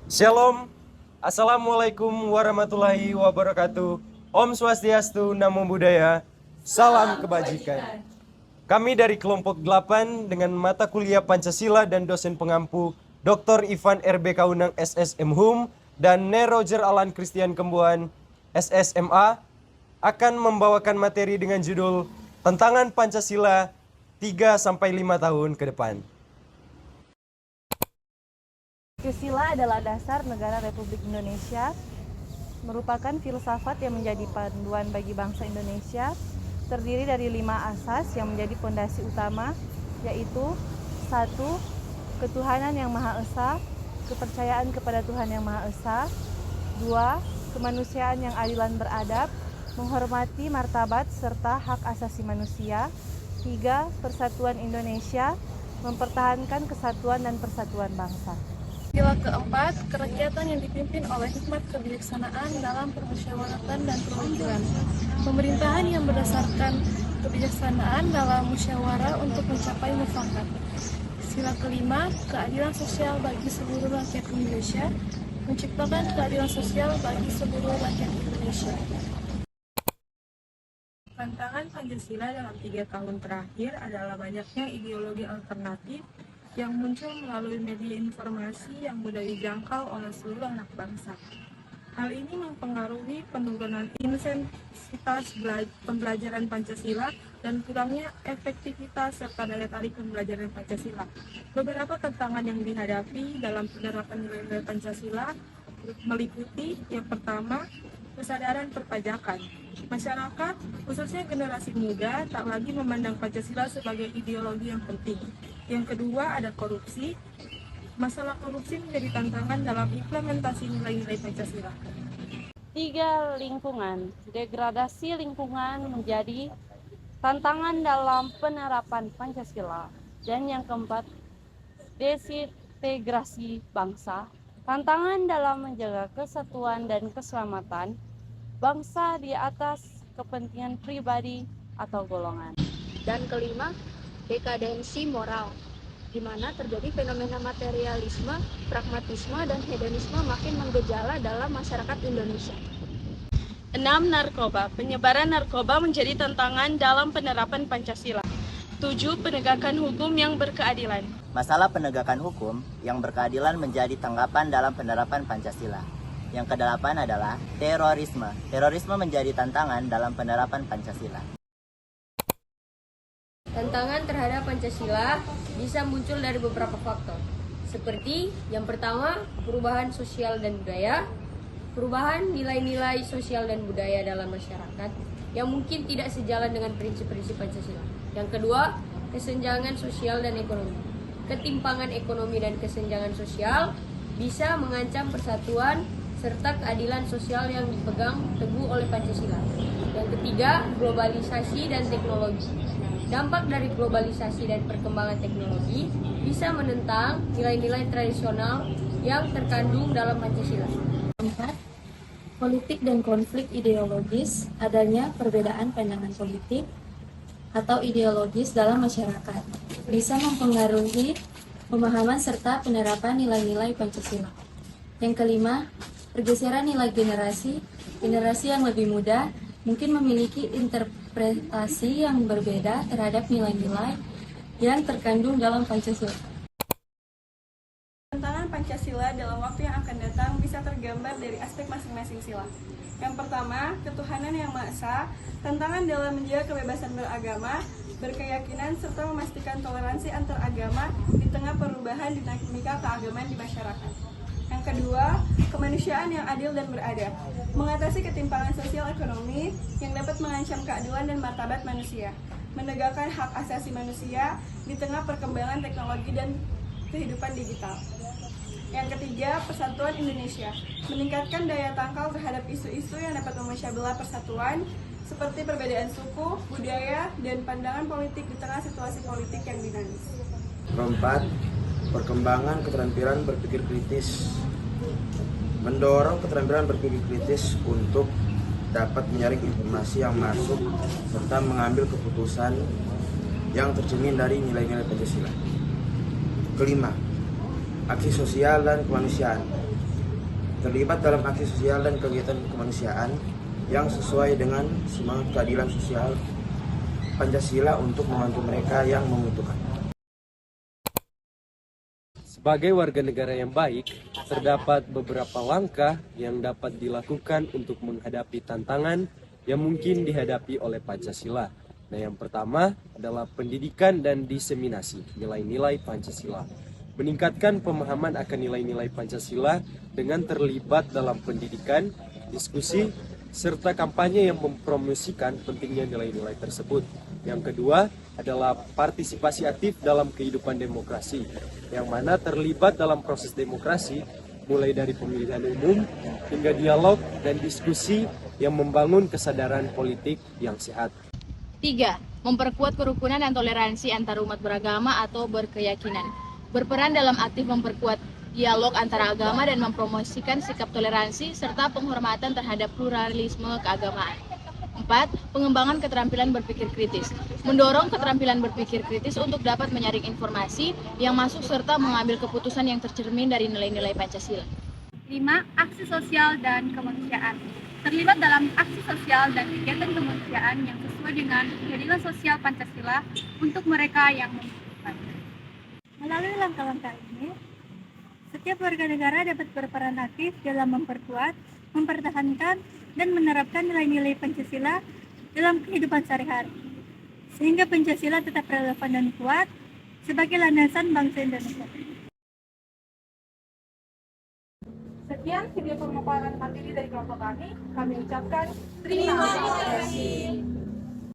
Shalom, Assalamualaikum warahmatullahi wabarakatuh. Om Swastiastu, Namo Buddhaya, salam kebajikan. Kami dari kelompok 8 dengan mata kuliah Pancasila dan dosen pengampu Dr. Ivan RB Kaunang SSM Hum dan Ne Roger Alan Christian Kembuan SSMA akan membawakan materi dengan judul Tantangan Pancasila 3-5 tahun ke depan. Pancasila adalah dasar negara Republik Indonesia, merupakan filsafat yang menjadi panduan bagi bangsa Indonesia, terdiri dari 5 asas yang menjadi fondasi utama, yaitu 1. Ketuhanan yang Maha Esa, kepercayaan kepada Tuhan yang Maha Esa. 2. Kemanusiaan yang adil dan beradab, menghormati martabat serta hak asasi manusia. 3. Persatuan Indonesia, mempertahankan kesatuan dan persatuan bangsa. Sila keempat, kerakyatan yang dipimpin oleh hikmat kebijaksanaan dalam permusyawaratan dan perwakilan. Pemerintahan yang berdasarkan kebijaksanaan dalam musyawarah untuk mencapai mufakat. Sila kelima, keadilan sosial bagi seluruh rakyat Indonesia, menciptakan keadilan sosial bagi seluruh rakyat Indonesia. Tantangan Pancasila dalam 3 tahun terakhir adalah banyaknya ideologi alternatif yang muncul melalui media informasi yang mudah dijangkau oleh seluruh anak bangsa. Hal ini mempengaruhi penurunan intensitas pembelajaran Pancasila dan kurangnya efektivitas serta daya tarik pembelajaran Pancasila. Beberapa tantangan yang dihadapi dalam penerapan nilai-nilai Pancasila meliputi yang pertama, kesadaran perpajakan. Masyarakat, khususnya generasi muda, tak lagi memandang Pancasila sebagai ideologi yang penting. Yang kedua, ada korupsi. Masalah korupsi menjadi tantangan dalam implementasi nilai-nilai Pancasila. 3. Lingkungan. Degradasi lingkungan menjadi tantangan dalam penerapan Pancasila. Dan yang keempat, desintegrasi bangsa. Tantangan dalam menjaga kesatuan dan keselamatan bangsa di atas kepentingan pribadi atau golongan. Dan kelima, dekadensi moral, di mana terjadi fenomena materialisme, pragmatisme, dan hedonisme makin menggejala dalam masyarakat Indonesia. 6. Narkoba. Penyebaran narkoba menjadi tantangan dalam penerapan Pancasila. 7. Penegakan hukum yang berkeadilan. Masalah penegakan hukum yang berkeadilan menjadi tanggapan dalam penerapan Pancasila. Yang kedelapan adalah terorisme. Terorisme menjadi tantangan dalam penerapan Pancasila. Tantangan terhadap Pancasila bisa muncul dari beberapa faktor, seperti yang pertama, perubahan sosial dan budaya, perubahan nilai-nilai sosial dan budaya dalam masyarakat yang mungkin tidak sejalan dengan prinsip-prinsip Pancasila. Yang kedua, kesenjangan sosial dan ekonomi. Ketimpangan ekonomi dan kesenjangan sosial bisa mengancam persatuan serta keadilan sosial yang dipegang teguh oleh Pancasila. Yang ketiga, globalisasi dan teknologi. Dampak dari globalisasi dan perkembangan teknologi bisa menentang nilai-nilai tradisional yang terkandung dalam Pancasila. 4. Politik dan konflik ideologis, adanya perbedaan pandangan politik atau ideologis dalam masyarakat bisa mempengaruhi pemahaman serta penerapan nilai-nilai Pancasila. Yang kelima, pergeseran nilai generasi yang lebih muda mungkin memiliki interpretasi yang berbeda terhadap nilai-nilai yang terkandung dalam Pancasila. Tantangan Pancasila dalam waktu yang akan datang bisa tergambar dari aspek masing-masing sila. Yang pertama, ketuhanan yang Maha Esa, tantangan dalam menjaga kebebasan beragama, berkeyakinan, serta memastikan toleransi antar agama di tengah perubahan dinamika keagamaan di masyarakat. Yang kedua, kemanusiaan yang adil dan beradab, mengatasi ketimpangan sosial ekonomi yang dapat mengancam keadilan dan martabat manusia, menegakkan hak asasi manusia di tengah perkembangan teknologi dan kehidupan digital. Yang ketiga, persatuan Indonesia, meningkatkan daya tangkal terhadap isu-isu yang dapat memecah belah persatuan, seperti perbedaan suku, budaya, dan pandangan politik di tengah situasi politik yang dinamis. Keempat, perkembangan keterampilan berpikir kritis. Mendorong keterampilan berpikir kritis untuk dapat menyaring informasi yang masuk serta mengambil keputusan yang tercermin dari nilai-nilai Pancasila. Kelima, aksi sosial dan kemanusiaan. terlibat dalam aksi sosial dan kegiatan kemanusiaan yang sesuai dengan semangat keadilan sosial Pancasila untuk membantu mereka yang membutuhkan. Sebagai warga negara yang baik, terdapat beberapa langkah yang dapat dilakukan untuk menghadapi tantangan yang mungkin dihadapi oleh Pancasila. Nah, yang pertama adalah pendidikan dan diseminasi nilai-nilai Pancasila. Meningkatkan pemahaman akan nilai-nilai Pancasila dengan terlibat dalam pendidikan, diskusi, serta kampanye yang mempromosikan pentingnya nilai-nilai tersebut. Yang kedua adalah partisipasi aktif dalam kehidupan demokrasi, yang mana terlibat dalam proses demokrasi mulai dari pemilihan umum hingga dialog dan diskusi yang membangun kesadaran politik yang sehat. 3. Memperkuat kerukunan dan toleransi antar umat beragama atau berkeyakinan. Berperan dalam aktif memperkuat dialog antara agama dan mempromosikan sikap toleransi serta penghormatan terhadap pluralisme keagamaan. 4. Pengembangan keterampilan berpikir kritis. Mendorong keterampilan berpikir kritis untuk dapat menyaring informasi yang masuk serta mengambil keputusan yang tercermin dari nilai-nilai Pancasila. 5. Aksi sosial dan kemanusiaan. Terlibat dalam aksi sosial dan kegiatan kemanusiaan yang sesuai dengan keadilan sosial Pancasila untuk mereka yang membutuhkan. Melalui langkah-langkah ini, setiap warga negara dapat berperan aktif dalam memperkuat, mempertahankan, dan menerapkan nilai-nilai Pancasila dalam kehidupan sehari-hari, sehingga Pancasila tetap relevan dan kuat sebagai landasan bangsa Indonesia. Sekian video pemaparan materi dari kelompok kami. Kami ucapkan terima kasih.